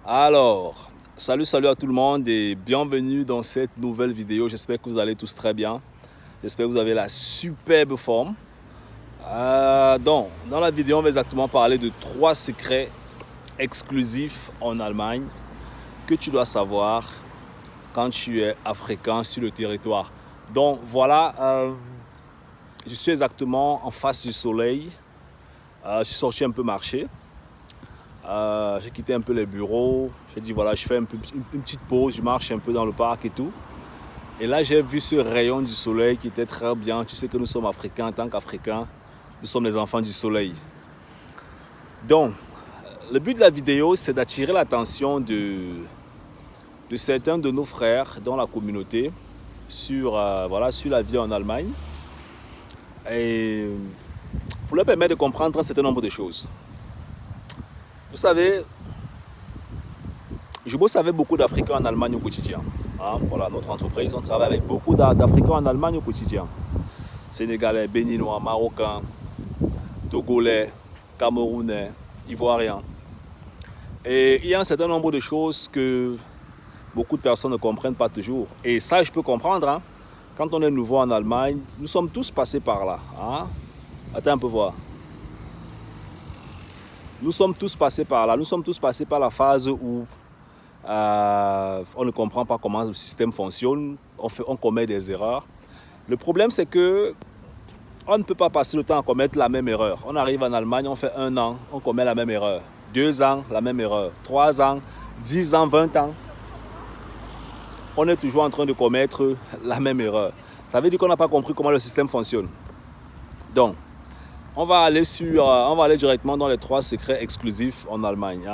Alors, salut à tout le monde et bienvenue dans cette nouvelle vidéo. J'espère que vous allez tous très bien. J'espère que vous avez la superbe forme. Donc, dans la vidéo, on va exactement parler de 3 secrets exclusifs en Allemagne que tu dois savoir quand tu es africain sur le territoire. Donc, voilà, je suis exactement en face du soleil. Je suis sorti un peu marcher. J'ai quitté un peu les bureaux. J'ai dit voilà, je fais une petite pause, je marche un peu dans le parc et tout. Et là, j'ai vu ce rayon du soleil qui était très bien. Tu sais que nous sommes africains. En tant qu'Africains, nous sommes les enfants du soleil. Donc, le but de la vidéo, c'est d'attirer l'attention de certains de nos frères dans la communauté sur la vie en Allemagne. Et pour leur permettre de comprendre un certain nombre de choses. Vous savez, je bosse avec beaucoup d'Africains en Allemagne au quotidien. Voilà, notre entreprise, on travaille avec beaucoup d'Africains en Allemagne au quotidien. Sénégalais, Béninois, Marocains, Togolais, Camerounais, Ivoiriens. Et il y a un certain nombre de choses que beaucoup de personnes ne comprennent pas toujours. Et ça, je peux comprendre. Quand on est nouveau en Allemagne, nous sommes tous passés par là. Attends un peu voir. Nous sommes tous passés par là. Nous sommes tous passés par la phase où on ne comprend pas comment le système fonctionne, on commet des erreurs. Le problème, c'est que on ne peut pas passer le temps à commettre la même erreur. On arrive en Allemagne, on fait 1 an, on commet la même erreur. 2 ans, la même erreur. 3 ans, 10 ans, 20 ans. On est toujours en train de commettre la même erreur. Ça veut dire qu'on n'a pas compris comment le système fonctionne. Donc, on va aller directement dans les 3 secrets exclusifs en Allemagne.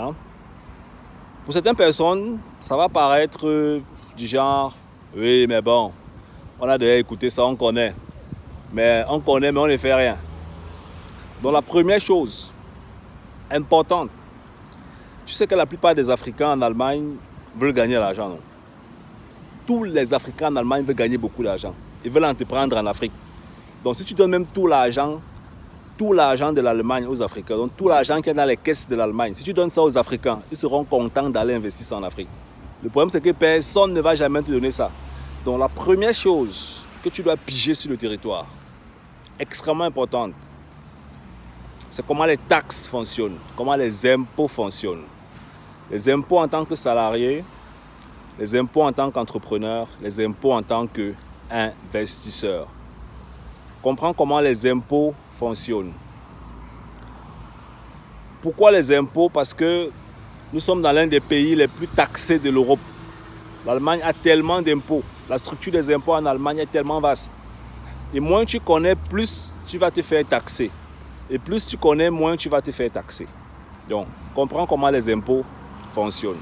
Pour certaines personnes, ça va paraître du genre, oui, mais bon, on a déjà écouté ça, on connaît. Mais on ne fait rien. Donc la première chose importante, tu sais que la plupart des Africains en Allemagne veulent gagner l'argent, non? Tous les Africains en Allemagne veulent gagner beaucoup d'argent. Ils veulent entreprendre en Afrique. Donc si tu donnes même tout l'argent de l'Allemagne aux Africains, donc tout l'argent qui est dans les caisses de l'Allemagne, si tu donnes ça aux Africains, ils seront contents d'aller investir en Afrique. Le problème, c'est que personne ne va jamais te donner ça. Donc la première chose que tu dois piger sur le territoire, extrêmement importante, c'est comment les taxes fonctionnent, comment les impôts fonctionnent. Les impôts en tant que salarié, les impôts en tant qu'entrepreneur, les impôts en tant qu'investisseur. Comprends comment les impôts fonctionnent. Pourquoi les impôts? Parce que nous sommes dans l'un des pays les plus taxés de l'Europe. L'Allemagne a tellement d'impôts. La structure des impôts en Allemagne est tellement vaste. Et moins tu connais, plus tu vas te faire taxer. Et plus tu connais, moins tu vas te faire taxer. Donc, comprends comment les impôts fonctionnent.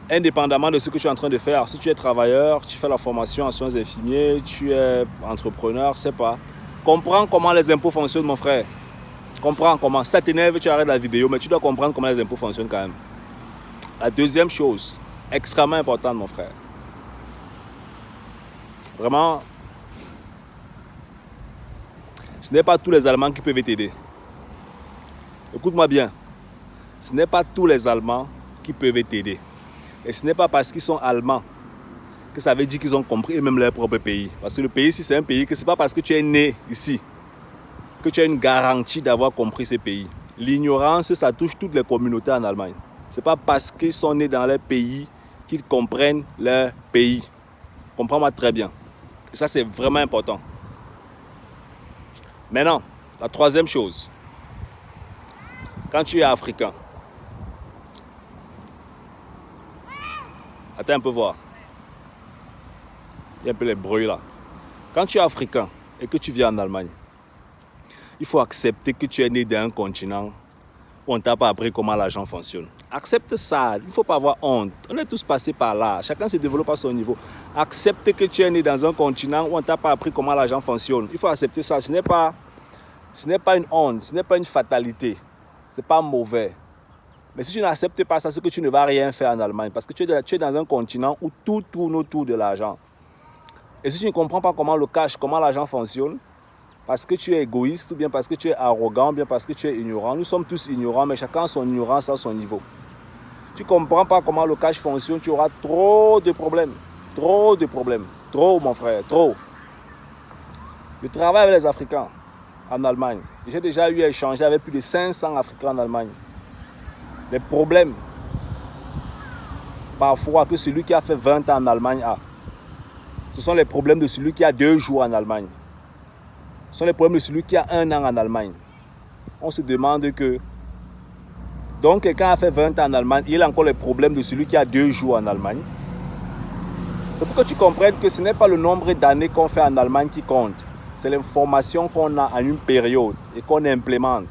Indépendamment de ce que tu es en train de faire, si tu es travailleur, tu fais la formation en soins infirmiers, tu es entrepreneur, je sais pas. Comprends comment les impôts fonctionnent, mon frère. Comprends comment. Ça t'énerve, tu arrêtes la vidéo, mais tu dois comprendre comment les impôts fonctionnent quand même. La deuxième chose, extrêmement importante, mon frère. Vraiment, ce n'est pas tous les Allemands qui peuvent t'aider. Écoute-moi bien. Ce n'est pas tous les Allemands qui peuvent t'aider. Et ce n'est pas parce qu'ils sont Allemands que ça veut dire qu'ils ont compris eux-mêmes leur propre pays. Parce que le pays ici, c'est un pays que ce n'est pas parce que tu es né ici que tu as une garantie d'avoir compris ce pays. L'ignorance, ça touche toutes les communautés en Allemagne. Ce n'est pas parce qu'ils sont nés dans leur pays qu'ils comprennent leur pays. Comprends-moi très bien. Et ça, c'est vraiment important. Maintenant, la troisième chose. Quand tu es africain, attends un peu voir. Il y a un peu les bruits là. Quand tu es africain et que tu vis en Allemagne, il faut accepter que tu es né dans un continent où on ne t'a pas appris comment l'argent fonctionne. Accepte ça, il ne faut pas avoir honte. On est tous passés par là, chacun se développe à son niveau. Accepte que tu es né dans un continent où on ne t'a pas appris comment l'argent fonctionne. Il faut accepter ça, ce n'est pas une honte, ce n'est pas une fatalité, ce n'est pas mauvais. Mais si tu n'acceptes pas ça, c'est que tu ne vas rien faire en Allemagne. Parce que tu es dans un continent où tout tourne autour de l'argent. Et si tu ne comprends pas comment le cash, comment l'argent fonctionne, parce que tu es égoïste, ou bien parce que tu es arrogant, ou bien parce que tu es ignorant. Nous sommes tous ignorants, mais chacun a son ignorance à son niveau. tu ne comprends pas comment le cash fonctionne, tu auras trop de problèmes. Trop de problèmes. Trop, mon frère, trop. Je travaille avec les Africains en Allemagne. J'ai déjà eu à échanger avec plus de 500 Africains en Allemagne. Les problèmes, parfois, que celui qui a fait 20 ans en Allemagne a, ce sont les problèmes de celui qui a 2 jours en Allemagne. Ce sont les problèmes de celui qui a 1 an en Allemagne. On se demande que, donc quelqu'un a fait 20 ans en Allemagne, il a encore les problèmes de celui qui a 2 jours en Allemagne. C'est pour que tu comprennes que ce n'est pas le nombre d'années qu'on fait en Allemagne qui compte. C'est l'information qu'on a en une période et qu'on implémente.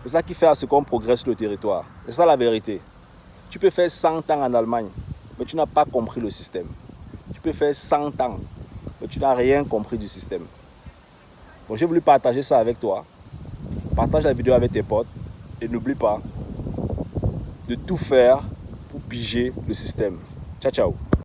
C'est ça qui fait à ce qu'on progresse sur le territoire. C'est ça la vérité. Tu peux faire 100 ans en Allemagne, mais tu n'as pas compris le système. Tu peux faire 100 ans, mais tu n'as rien compris du système. Bon, j'ai voulu partager ça avec toi. Partage la vidéo avec tes potes et n'oublie pas de tout faire pour piger le système. Ciao, ciao.